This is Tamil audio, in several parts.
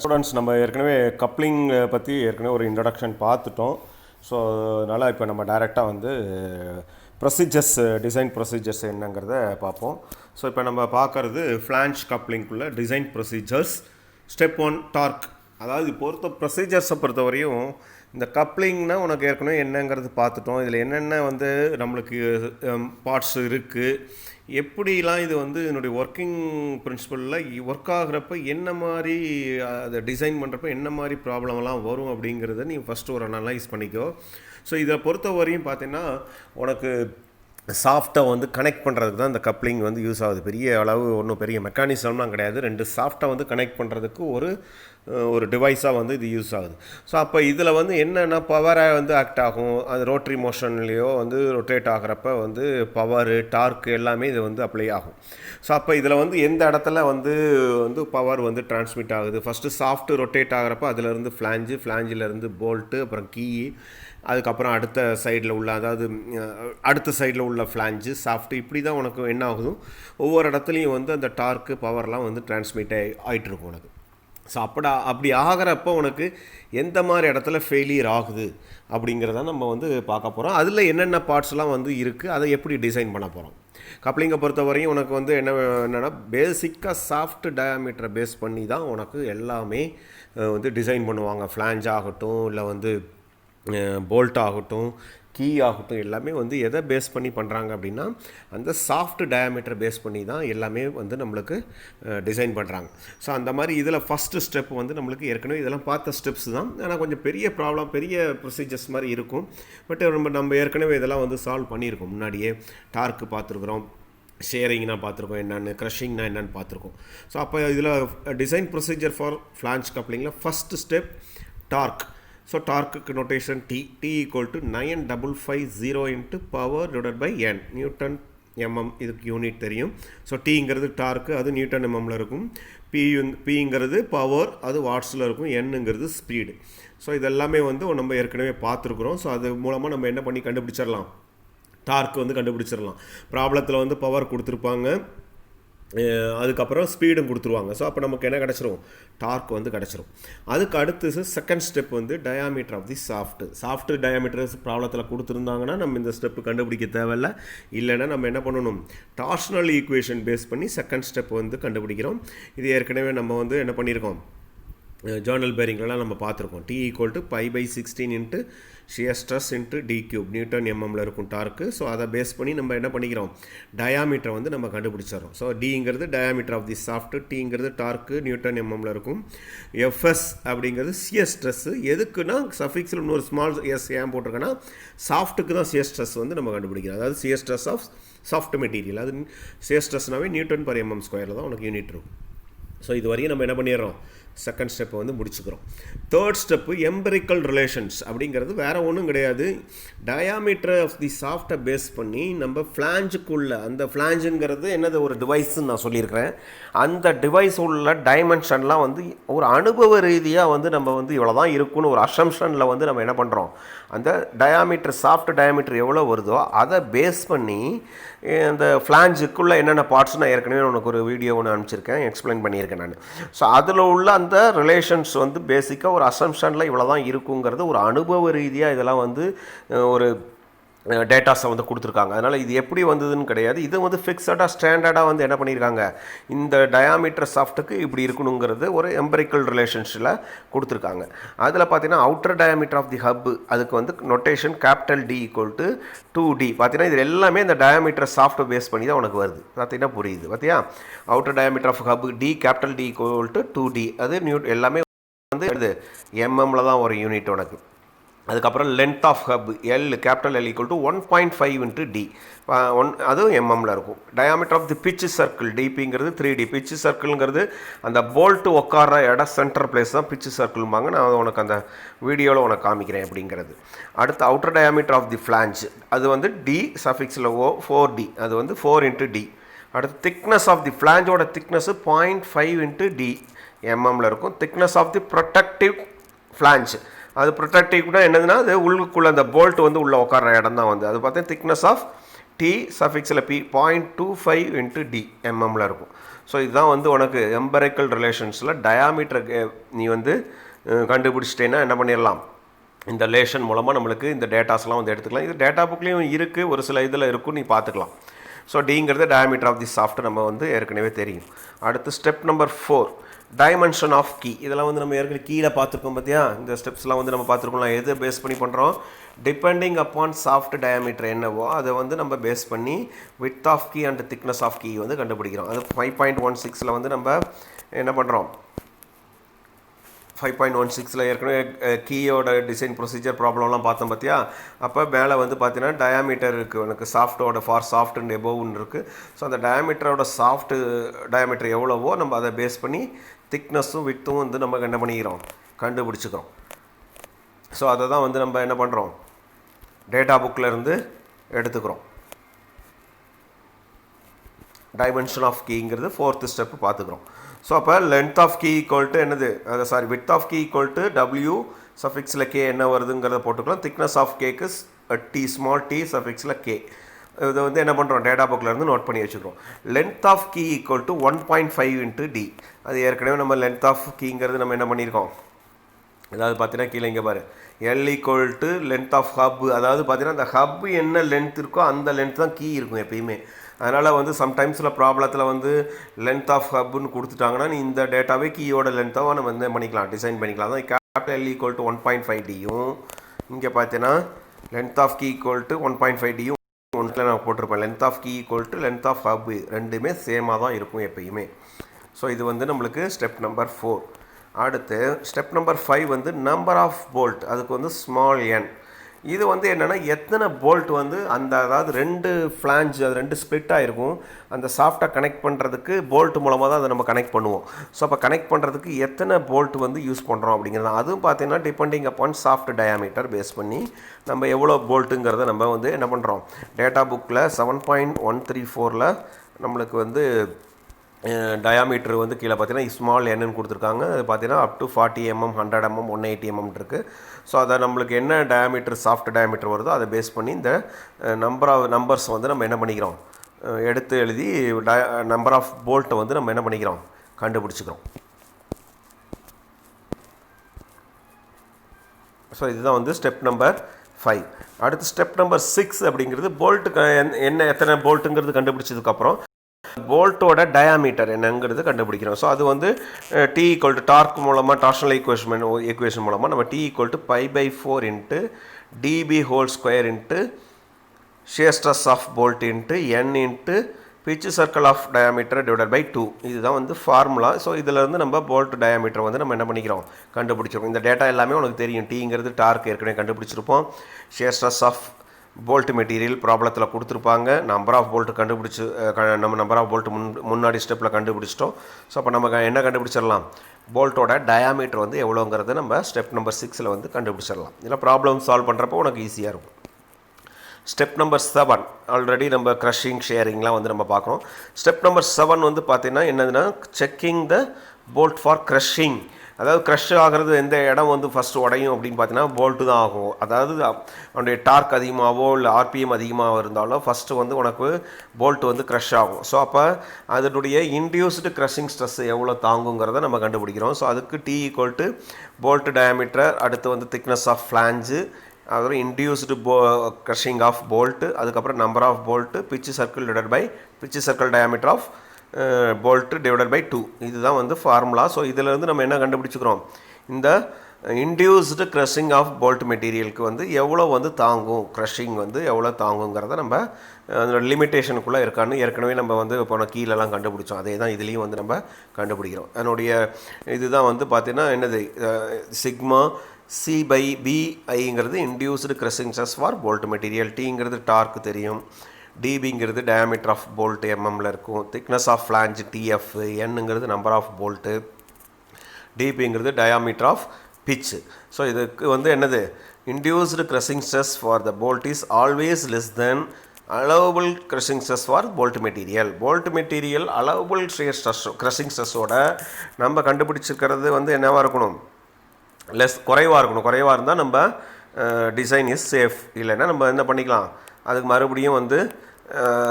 ஸ்டூடெண்ட்ஸ் நம்ம ஏற்கனவே கப்ளிங் பற்றி ஏற்கனவே ஒரு இன்ட்ரடக்ஷன் பார்த்துட்டோம். ஸோ அதனால் இப்போ நம்ம டைரெக்டாக வந்து ப்ரொசீஜர்ஸ் டிசைன் ப்ரொசீஜர்ஸ் என்னங்கிறத பார்ப்போம். ஸோ இப்போ நம்ம பார்க்குறது ஃப்ளான்ஜ் கப்ளிங்குள்ளே டிசைன் ப்ரொசீஜர்ஸ். Step 1 torque. அதாவது ப்ரொசீஜர்ஸை பொறுத்தவரையும் இந்த கப்ளிங்னா உனக்கு ஏற்கனவே என்னங்கிறது பார்த்துட்டோம். இதில் என்னென்ன வந்து நம்மளுக்கு பார்ட்ஸ் இருக்குது, எப்படிலாம் இது வந்து என்னுடைய ஒர்க்கிங் பிரின்சிபலில் ஒர்க் ஆகிறப்ப என்ன மாதிரி அதை டிசைன் பண்ணுறப்ப என்ன மாதிரி ப்ராப்ளம்லாம் வரும் அப்படிங்கிறத நீ ஃபஸ்ட்டு ஒரு அனலைஸ் பண்ணிக்கோ. ஸோ இதை பொறுத்த வரையும் பார்த்தீங்கன்னா உனக்கு சாஃப்டாக வந்து கனெக்ட் பண்ணுறதுக்கு தான் இந்த கப்ளிங் வந்து யூஸ் ஆகுது. பெரிய அளவு ஒன்றும் பெரிய மெக்கானிசம்லாம் கிடையாது. ரெண்டு சாஃப்டாக வந்து கனெக்ட் பண்ணுறதுக்கு ஒரு டிவைஸாக வந்து இது யூஸ் ஆகுது. ஸோ அப்போ இதில் வந்து என்னென்னா பவரை வந்து ஆக்ட் ஆகும். அது ரோட்ரி மோஷன்லேயோ வந்து ரொட்டேட் ஆகிறப்ப வந்து பவரு டார்க் எல்லாமே இது வந்து அப்ளை ஆகும். ஸோ அப்போ இதில் வந்து எந்த இடத்துல வந்து பவர் வந்து டிரான்ஸ்மிட் ஆகுது, ஃபஸ்ட்டு சாஃப்ட்டு ரொட்டேட் ஆகிறப்ப அதிலேருந்து ஃப்ளாஞ்சிலேருந்து போல்ட்டு, அப்புறம் கீ, அதுக்கப்புறம் அடுத்த சைடில் உள்ள அடுத்த சைடில் உள்ள ஃப்ளாஞ்சு சாஃப்ட்டு, இப்படி தான் உனக்கு என்ன ஆகுதும் ஒவ்வொரு இடத்துலையும் வந்து அந்த டார்க்கு பவர்லாம் வந்து டிரான்ஸ்மிட் ஆகிட்டுருக்கும் உனக்கு. ஸோ அப்படி ஆகிறப்போ உனக்கு எந்த மாதிரி இடத்துல ஃபெயிலியர் ஆகுது அப்படிங்கிறத நம்ம வந்து பார்க்க போகிறோம். அதில் என்னென்ன பார்ட்ஸ்லாம் வந்து இருக்குது, அதை எப்படி டிசைன் பண்ண போகிறோம். கப்ளிங்கை பொறுத்தவரையும் உனக்கு வந்து என்னென்னா பேசிக்காக சாஃப்ட் டயாமீட்டரை பேஸ் பண்ணி தான் உனக்கு எல்லாமே வந்து டிசைன் பண்ணுவாங்க. ஃப்ளாஞ்ச் ஆகட்டும், இல்லை வந்து போல்ட் ஆகட்டும், கீ ஆகட்டும், எல்லாமே வந்து எதை பேஸ் பண்ணி பண்ணுறாங்க அப்படின்னா அந்த சாஃப்ட் டயாமீட்டர் பேஸ் பண்ணி தான் எல்லாமே வந்து நம்மளுக்கு டிசைன் பண்ணுறாங்க. ஸோ அந்த மாதிரி இதில் ஃபஸ்ட்டு ஸ்டெப் வந்து நம்மளுக்கு ஏற்கனவே இதெல்லாம் பார்த்த ஸ்டெப்ஸ் தான். ஆனால் கொஞ்சம் பெரிய ப்ரொசீஜர்ஸ் மாதிரி இருக்கும். பட் நம்ம ஏற்கனவே இதெல்லாம் வந்து சால்வ் பண்ணியிருக்கோம். முன்னாடியே டார்க்கு பார்த்துருக்குறோம், ஷேரிங்னா பார்த்துருக்கோம், என்னென்னு க்ரஷிங்னா என்னென்னு பார்த்துருக்கோம். ஸோ அப்போ இதில் டிசைன் ப்ரொசீஜர் ஃபார் ஃப்ளான்ஜ் கப்ளிங்கில் first step torque. So torque notation T equal to 9550 into power divided by N, newton mm, இதுக்கு யூனிட் தெரியும். ஸோ Tங்கிறது டார்க்கு, அது நியூட்டன் mmல இருக்கும். Pங்கிறது பவர், அது வாட்ஸில் இருக்கும். Nங்கிறது ஸ்பீடு. ஸோ இதெல்லாமே வந்து நம்ம ஏற்கனவே பார்த்துருக்குறோம். ஸோ அது மூலமாக நம்ம என்ன பண்ணி கண்டுபிடிச்சிடலாம், டார்க்கு வந்து கண்டுபிடிச்சிடலாம். ப்ராப்ளத்தில் வந்து பவர் கொடுத்துருப்பாங்க, அதுக்கப்புறம் ஸ்பீடும் கொடுத்துருவாங்க. ஸோ அப்போ நமக்கு என்ன கிடச்சிரும், டார்க் வந்து கிடச்சிரும். அதுக்கு அடுத்து செகண்ட் ஸ்டெப் வந்து diameter of the shaft diameter ப்ராப்ளத்தில் கொடுத்துருந்தாங்கன்னா நம்ம இந்த ஸ்டெப்பு கண்டுபிடிக்க தேவையில்லை. இல்லைன்னா நம்ம என்ன பண்ணணும், டார்ஷனல் ஈக்குவேஷன் பேஸ் பண்ணி செகண்ட் ஸ்டெப் வந்து கண்டுபிடிக்கிறோம். இது ஏற்கனவே நம்ம வந்து என்ன பண்ணியிருக்கோம், ஜேர்னல் பேரிங்லாம் நம்ம பார்த்துருக்கோம். T equal to π/16 into shear stress into d³ newton mmல இருக்கும் டார்க்கு. ஸோ அதை பேஸ் பண்ணி நம்ம என்ன பண்ணிக்கிறோம், டயாமீட்டரை வந்து நம்ம கண்டுபிடிச்சிடறோம். ஸோ Dங்கிறது டயாமீட்டர் ஆஃப் தி சாஃப்ட், Tங்கிறது டார்க்கு நியூட்டன் mmல இருக்கும். Fs அப்படிங்கிறது ஷியர் ஸ்ட்ரெஸ்ஸு. எதுக்குன்னா சஃபிக்ஸில் இன்னொரு ஸ்மால் எஸ் ஏன் போட்டிருக்கேன்னா சாஃப்ட்டுக்கு தான் ஷியர் ஸ்ட்ரெஸ் வந்து நம்ம கண்டுபிடிக்கிறோம். அதாவது shear stress of shaft material, அது ஷியர் ஸ்ட்ரெஸ்னாவே நியூட்டன் பர் mm² தான் உனக்கு யூனிட் இருக்கும். ஸோ இது வரையும் நம்ம என்ன பண்ணிடுறோம், செகண்ட் ஸ்டெப்பை வந்து முடிச்சுக்கிறோம். Third step empirical relations. அப்படிங்கிறது வேறு ஒன்றும் கிடையாது, டயாமீட்டர் ஆஃப் தி சாஃப்டை பேஸ் பண்ணி நம்ம ஃப்ளாஞ்சுக்குள்ளே, அந்த ஃப்ளாஞ்சுங்கிறது என்னது ஒரு டிவைஸ்ன்னு நான் சொல்லியிருக்கிறேன். அந்த டிவைஸ் உள்ள டைமென்ஷன்லாம் வந்து ஒரு அனுபவ ரீதியாக வந்து நம்ம வந்து இவ்வளோ தான் இருக்குன்னு ஒரு அசம்ஷனில் வந்து நம்ம என்ன பண்ணுறோம், அந்த டயாமீட்டர் சாஃப்ட் டயாமீட்டர் எவ்வளோ வருதோ அதை பேஸ் பண்ணி அந்த ஃப்ளாஞ்சுக்குள்ளே என்னென்ன பார்ட்ஸ் நான் ஏற்கனவே உனக்கு ஒரு வீடியோ ஒன்று அனுப்பிச்சிருக்கேன், எக்ஸ்பிளைன் பண்ணியிருக்கேன் நான். ஸோ அதில் உள்ள அந்த ரிலேஷன்ஸ் வந்து பேசிக்காக ஒரு அசம்ஷனில் இவ்வளோ தான் இருக்குங்கிறது ஒரு அனுபவ ரீதியாக இதெல்லாம் வந்து ஒரு டேட்டாஸை வந்து கொடுத்துருக்காங்க. அதனால் இது எப்படி வந்ததுன்னு கிடையாது, இது வந்து ஃபிக்ஸடாக ஸ்டாண்டர்டாக வந்து என்ன பண்ணியிருக்காங்க, இந்த டயாமீட்டர் சாஃப்ட்டுக்கு இப்படி இருக்கணுங்கிறது ஒரு எம்பரிக்கல் ரிலேஷன்ஸில் கொடுத்துருக்காங்க. அதில் பார்த்தீங்கன்னா outer diameter of the hub, அதுக்கு வந்து notation D equal to 2D. பார்த்தீங்கன்னா இது எல்லாமே இந்த டயாமீட்டர் சாஃப்ட்டை பேஸ் பண்ணி தான் உனக்கு வருது. பார்த்தீங்கன்னா புரியுது பார்த்தியா, outer diameter of hub D equal to 2D, அது எல்லாமே வந்து mmல தான் ஒரு யூனிட் உனக்கு. அதுக்கப்புறம் length of hub L equal to 1.5 into D, அதுவும் mmல இருக்கும். Diameter of the pitch circle DPங்கிறது 3D. பிட்ச் சர்க்கிள்ங்கிறது அந்த போல்ட்டு உட்கார இடம் சென்டர் பிளேஸ் தான் பிட்ச் சர்க்கிள்பாங்க. நான் உனக்கு அந்த வீடியோவில் உனக்கு காமிக்கிறேன் அப்படிங்கிறது. அடுத்து outer diameter of the flange, அது வந்து D சஃபிக்ஸில் 4D, அது வந்து 4 இன்ட்டு D. அடுத்து திக்னஸ் ஆஃப் தி ஃப்ளாஞ்சோட திக்னஸ் 0.5 இன்ட்டு D mmல இருக்கும். Thickness of the productive flange, அது ப்ரொடக்டிவ்னா என்னதுன்னா அது உள்ளுக்குள்ளே அந்த போல்ட் வந்து உள்ளே உட்கார இடம் தான் வந்து, அது பார்த்தா திக்னஸ் ஆஃப் T சஃபிக்ஸில் P 0.25 இன்ட்டு D mmல இருக்கும். ஸோ இதுதான் வந்து உனக்கு எம்பரிக்கல் ரிலேஷன்ஸில் டயாமீட்டர் நீ வந்து கண்டுபிடிச்சிட்டேன்னா என்ன பண்ணிடலாம், இந்த ரிலேஷன் மூலமாக நம்மளுக்கு இந்த டேட்டாஸ்லாம் வந்து எடுத்துக்கலாம். இது டேட்டா புக்லேயும் இருக்குது, ஒரு சில இதில் இருக்கும், நீ பார்த்துக்கலாம். ஸோ டிங்கிறது டயாமீட்டர் ஆஃப் தி சாஃப்ட் நம்ம வந்து ஏற்கனவே தெரியும். அடுத்து step number 4 dimension of key. இதெல்லாம் வந்து நம்ம ஏற்கனவே கீழே பார்த்துருக்கோம் பார்த்தியா, இந்த ஸ்டெப்ஸ்லாம் வந்து நம்ம பார்த்துருக்கோம். எது பேஸ் பண்ணி பண்ணுறோம், டிபெண்டிங் அப்பான் சாஃப்ட் டயாமீட்டர் என்னவோ அதை வந்து நம்ம பேஸ் பண்ணி width of key and thickness of key வந்து கண்டுபிடிக்கிறோம். அது 5.16 வந்து நம்ம என்ன பண்ணுறோம், 5.16 ஏற்கனவே கீயோட டிசைன் ப்ரொசீஜர் ப்ராப்ளம்லாம் பார்த்தோம் பார்த்தியா. அப்போ மேலே வந்து பார்த்தீங்கன்னா டயாமீட்டர் இருக்குது, எனக்கு சாஃப்டோட ஃபார் சாஃப்ட் அண்ட் எபோவ்னு இருக்குது. ஸோ அந்த டயாமீட்டரோட சாஃப்ட் டயாமீட்டர் எவ்வளவோ நம்ம அதை பேஸ் பண்ணி திக்னஸும் வித்தும் வந்து நம்ம என்ன பண்ணிக்கிறோம், கண்டுபிடிச்சிக்கிறோம். ஸோ அதை தான் வந்து நம்ம என்ன பண்ணுறோம், டேட்டா புக்கில் இருந்து எடுத்துக்கிறோம். டைமென்ஷன் ஆஃப் கீங்கிறது 4th ஸ்டெப்பு பார்த்துக்கிறோம். ஸோ அப்போ length of key equal to என்னது, width of key equal to W சஃபிக்ஸில் கே என்ன வருதுங்கிறத போட்டுக்கலாம். திக்னஸ் ஆஃப் கேக்கு டி ஸ்மால் டி சஃபிக்ஸில் கே. இதை வந்து என்ன பண்ணுறோம், டேட்டா புக்கில் இருந்து நோட் பண்ணி வச்சுக்கிறோம். Length of key equal to 1.5 × d. அது ஏற்கனவே நம்ம லென்த் ஆஃப் கீங்கிறது நம்ம என்ன பண்ணியிருக்கோம், அதாவது பார்த்தீங்கன்னா கீழே இங்கே பாரு, L equal to length of hub. அதாவது பார்த்தீங்கன்னா அந்த ஹப் என்ன லென்த் இருக்கோ அந்த லென்த் தான் கீ இருக்கும் எப்பயுமே. அதனால் வந்து சம்டைம்ஸில் ப்ராப்ளத்தில் வந்து லென்த் ஆஃப் ஹப்னு கொடுத்துட்டாங்கன்னா நீ இந்த டேட்டாவே கீயோட லென்த்தாக நம்ம வந்து பண்ணிக்கலாம், டிசைன் பண்ணிக்கலாம். அதான் கேபிட்டல் எல் ஈக்குவல் டு 1.5 டியும் இங்கே பார்த்தீங்கன்னா length of key equal to 1.5 டியும் ஒன்றில் நான் போட்டிருப்பேன். Length of key equal to length of hub ரெண்டுமே சேமாக தான் இருக்கும் எப்பயுமே. ஸோ இது வந்து நம்மளுக்கு ஸ்டெப் நம்பர் 4. அடுத்து ஸ்டெப் நம்பர் 5 வந்து நம்பர் ஆஃப் போல்ட். அதுக்கு வந்து ஸ்மால் என். இது வந்து என்னென்னா எத்தனை போல்ட் வந்து அந்த அதாவது 2 ஃப்ளாஞ்ச் அது 2 ஸ்ப்ளிட்டாக இருக்கும், அந்த சாஃப்டாக கனெக்ட் பண்ணுறதுக்கு போல்ட் மூலமாக தான் அதை நம்ம கனெக்ட் பண்ணுவோம். ஸோ அப்போ கனெக்ட் பண்ணுறதுக்கு எத்தனை போல்ட் வந்து யூஸ் பண்ணுறோம் அப்படிங்கிறது அதுவும் பார்த்தீங்கன்னா depending upon shaft diameter base பண்ணி நம்ம எவ்வளோ போல்ட்டுங்கிறத நம்ம வந்து என்ன பண்ணுறோம், டேட்டா புக்கில் 7.134 நம்மளுக்கு வந்து டயாமீட்டர் வந்து கீழே பார்த்தீங்கன்னா ஸ்மால் என்னன்னு கொடுத்துருக்காங்க. அது பார்த்தீங்கன்னா up to 40 mm 100 mm 180 mm இருக்குது. ஸோ அதை நம்மளுக்கு என்ன டயாமீட்டர் சாஃப்ட் டயாமீட்டர் வருதோ அதை பேஸ் பண்ணி இந்த நம்பர்ஸ் வந்து நம்ம என்ன பண்ணிக்கிறோம், எடுத்து எழுதி நம்பர் ஆஃப் போல்ட்டை வந்து நம்ம என்ன பண்ணிக்கிறோம், கண்டுபிடிச்சிக்கிறோம். ஸோ இதுதான் வந்து ஸ்டெப் நம்பர் 5. அடுத்து ஸ்டெப் நம்பர் 6 அப்படிங்கிறது போல்ட்டு என்ன எத்தனை போல்ட்டுங்கிறது கண்டுபிடிச்சதுக்கப்புறம் போல்ட்டோட டயாமீட்டர் என்னங்கிறது கண்டுபிடிக்கிறோம். ஸோ அது வந்து டி ஈக்குவல் டு டார்க் மூலமாக டார்ஷனல் ஈக்குவேஷன் மூலமாக நம்ம T equal to π/4 × dB² × shear stress of bolt n × pitch circle of diameter /2. இதுதான் வந்து ஃபார்முலா. ஸோ இதிலேருந்து நம்ம போல்ட் டயாமீட்டர் வந்து நம்ம என்ன பண்ணிக்கிறோம், கண்டுபிடிச்சிருக்கோம். இந்த டேட்டா எல்லாமே உனக்கு தெரியும். டீங்கிறது டார்க் ஏற்கனவே கண்டுபிடிச்சிருப்போம். Shear stress of bolt material ப்ராப்ளத்தில் கொடுத்துருப்பாங்க. நம்பர் ஆஃப் போல்ட் கண்டுபிடிச்சி நம்ம நம்பர் ஆஃப் போல்ட் முன்னாடி ஸ்டெப்பில் கண்டுபிடிச்சிட்டோம். ஸோ அப்போ நம்ம என்ன கண்டுபிடிச்சிடலாம், போல்ட்டோட டயாமீட்டர் வந்து எவ்வளோங்கிறத நம்ம ஸ்டெப் நம்பர் 6 வந்து கண்டுபிடிச்சிடலாம். இதில் ப்ராப்ளம் சால்வ் பண்ணுறப்போ உனக்கு ஈஸியாக இருக்கும். ஸ்டெப் நம்பர் 7 ஆல்ரெடி நம்ம க்ரஷிங் ஷேரிங்லாம் வந்து நம்ம பார்க்குறோம். ஸ்டெப் நம்பர் 7 வந்து பார்த்திங்கன்னா என்னதுன்னா checking the bolt for crushing. அதாவது க்ரஷ் ஆகிறது எந்த இடம் வந்து ஃபஸ்ட்டு உடையும் அப்படின்னு பார்த்தீங்கன்னா போல்ட்டு தான் ஆகும். அதாவது அவனுடைய டார்க் அதிகமாகவோ இல்லை ஆர்பிஎம் அதிகமாக இருந்தாலும் ஃபஸ்ட்டு வந்து உனக்கு போல்ட்டு வந்து க்ரஷ் ஆகும். ஸோ அப்போ அதனுடைய இன்டியூஸ்டு க்ரஷிங் ஸ்ட்ரெஸ் எவ்வளோ தாங்குங்கிறத நம்ம கண்டுபிடிக்கிறோம். ஸோ அதுக்கு d equal to bolt diameter, அடுத்து வந்து திக்னஸ் ஆஃப் ஃப்ளாஞ்சு, அதுக்கப்புறம் இன்டியூஸ்டு க்ரஷிங் ஆஃப் போல்ட்டு, அதுக்கப்புறம் number of bolt, pitch circle diameter of bolt /2. இதுதான் வந்து ஃபார்முலா. ஸோ இதிலேருந்து நம்ம என்ன கண்டுபிடிச்சிக்கிறோம், இந்த இன்டியூஸ்டு க்ரஷிங் ஆஃப் போல்ட் மெட்டீரியலுக்கு வந்து எவ்வளோ வந்து தாங்கும், க்ரஷிங் வந்து எவ்வளோ தாங்குங்கிறத நம்ம அதோட லிமிட்டேஷனுக்குள்ளே இருக்கான்னு ஏற்கனவே நம்ம வந்து போன கீழெல்லாம் கண்டுபிடிச்சோம். அதே தான் இதுலேயும் வந்து நம்ம கண்டுபிடிக்கிறோம். அதனுடைய இதுதான் வந்து பார்த்திங்கன்னா என்னது சிக்மா C/BIங்கிறது induced crushing stress for bolt material. டீங்கிறது டார்க் தெரியும், டிபிங்கிறது டயாமீட்டர் ஆஃப் போல்ட் எம்எம்மில் இருக்கும், திக்னஸ் ஆஃப் ஃப்ளாஞ்ச் டிஎஃப், என்னங்கிறது நம்பர் ஆஃப் போல்ட்டு, டிபிங்கிறது டயாமீட்டர் ஆஃப் பிச்சு. ஸோ இதுக்கு வந்து என்னது induced crushing stress for the bolt is always less than allowable crushing stress for bolt material. Bolt material allowable crushing ஸ்ட்ரெஸ்ஸோட நம்ம கண்டுபிடிச்சிருக்கிறது வந்து என்னவாக இருக்கணும், குறைவாக இருக்கணும். குறைவாக இருந்தால் நம்ம டிசைன் இஸ் சேஃப். இல்லைன்னா நம்ம என்ன பண்ணிக்கலாம், அதுக்கு மறுபடியும் வந்து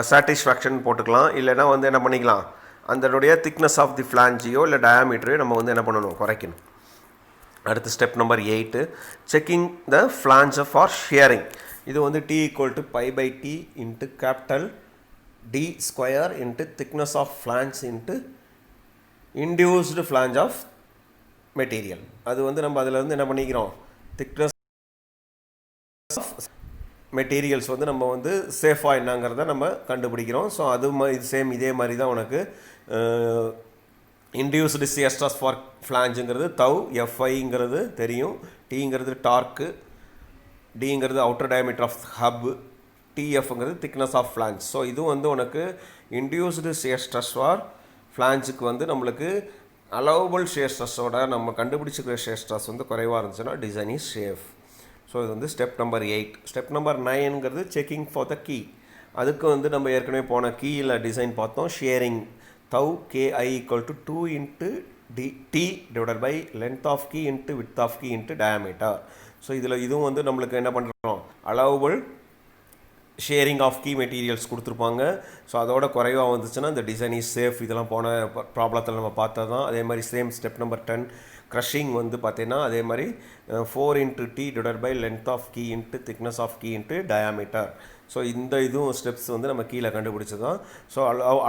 சாட்டிஸ்ஃபேக்ஷன் போட்டுக்கலாம். இல்லைன்னா வந்து என்ன பண்ணிக்கலாம், அதனுடைய திக்னஸ் ஆஃப் தி ஃப்ளான்ஜியோ இல்லை டயாமீட்டரையோ நம்ம வந்து என்ன பண்ணணும், குறைக்கணும். அடுத்து ஸ்டெப் நம்பர் 8, செக்கிங் த ஃப்ளான்ஜை ஃபார் ஷியரிங். இது வந்து T = π/T into capital D square into thickness of flange into induced flange of material. அது வந்து நம்ம அதில் வந்து என்ன பண்ணிக்கிறோம், திக்னஸ் ஆஃப் மெட்டீரியல்ஸ் வந்து நம்ம வந்து சேஃபாக என்னங்கிறத நம்ம கண்டுபிடிக்கிறோம். ஸோ அது இதே மாதிரி தான் உனக்கு இன்டியூஸ்டு ஷியர் ஸ்ட்ரெஸ் ஃபார் ஃப்ளான்ஜுங்கிறது தவ், FIங்கிறது தெரியும், Tங்கிறது டார்க்கு, Dங்கிறது அவுட்டர் டயாமீட்டர் ஆஃப் ஹப், TFங்கிறது திக்னஸ் ஆஃப் ஃப்ளான்ஜ். ஸோ இதுவும் வந்து உனக்கு இன்டியூஸ்டு ஷியர் ஸ்ட்ரெஸ் ஃபார் ஃப்ளான்ஜுக்கு வந்து நம்மளுக்கு அலோவபிள் ஷியர் ஸ்ட்ரெஸ்ஸோட நம்ம கண்டுபிடிச்சிக்கிற ஷியர் ஸ்ட்ரெஸ் வந்து குறைவாக இருந்துச்சுன்னா டிசைன் இஸ் சேஃப். ஸோ இது வந்து ஸ்டெப் நம்பர் 8. ஸ்டெப் நம்பர் 9ங்கிறது செக்கிங் ஃபார் த கீ. அதுக்கு வந்து நம்ம ஏற்கனவே போன கீயில் டிசைன் பார்த்தோம். Shearing tau KI = 2 into T divided by length of key into width of key into diameter. So இதுவும் வந்து நம்மளுக்கு என்ன பண்ணுறோம், allowable shearing of key materials கொடுத்துருப்பாங்க. ஸோ அதோட குறைவாக வந்துச்சுன்னா இந்த டிசைன் இஸ் சேஃப். இதெல்லாம் போன ப்ராப்ளத்தில் நம்ம பார்த்தது தான். அதே மாதிரி சேம் ஸ்டெப் நம்பர் 10 க்ரஷிங் வந்து பார்த்தீங்கன்னா அதே மாதிரி 4 into T divided by length of key into thickness of key into diameter. So இதுவும் ஸ்டெப்ஸ் வந்து நம்ம கீழே கண்டுபிடிச்சது தான். ஸோ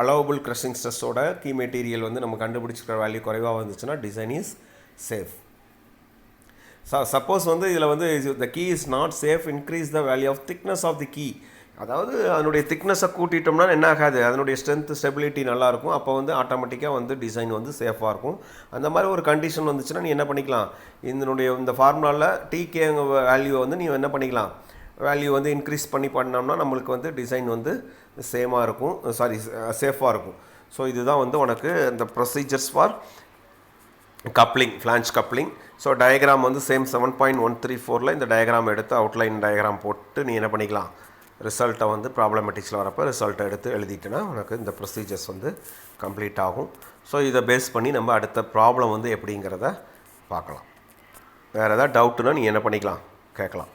அலோவபிள் க்ரஷிங் ஸ்ட்ரெஸ்ஸோட கீ மெட்டீரியல் வந்து நம்ம கண்டுபிடிச்சிக்கிற வேல்யூ குறைவாக வந்துச்சுன்னா டிசைன் இஸ் சேஃப். சப்போஸ் வந்து இதில் வந்து the key is not safe, increase the value of thickness of the key. அதாவது அதனுடைய திக்னஸை கூட்டிட்டோம்னா என்ன ஆகாது, அதனுடைய ஸ்டெபிலிட்டி நல்லாயிருக்கும். அப்போ வந்து ஆட்டோமேட்டிக்காக வந்து டிசைன் வந்து சேஃபாக இருக்கும். அந்த மாதிரி ஒரு கண்டிஷன் வந்துச்சுன்னா நீ என்ன பண்ணிக்கலாம், இந்த ஃபார்முலாவில் TK வேல்யூவை வந்து நீ என்ன பண்ணிக்கலாம், வேல்யூ வந்து இன்க்ரீஸ் பண்ணோம்னா நம்மளுக்கு வந்து டிசைன் வந்து சேஃபாக இருக்கும். ஸோ இதுதான் வந்து உனக்கு இந்த procedures for coupling, flange coupling. So diagram வந்து சேம் 7.134 இந்த டயக்ராம் எடுத்து அவுட்லைன் டயக்ராம் போட்டு நீ என்ன பண்ணிக்கலாம், ரிசல்ட்டை வந்து ப்ராப்ளமேட்டிக்ஸில் வரப்போ ரிசல்ட்டை எடுத்து எழுதிட்டேன்னா உனக்கு இந்த ப்ரொசீஜர்ஸ் வந்து கம்ப்ளீட் ஆகும். ஸோ இதை பேஸ் பண்ணி நம்ம அடுத்த ப்ராப்ளம் வந்து எப்படிங்கிறத பார்க்கலாம். வேறு ஏதாவது டவுட்டுன்னா நீ என்ன பண்ணிக்கலாம், கேட்கலாம்.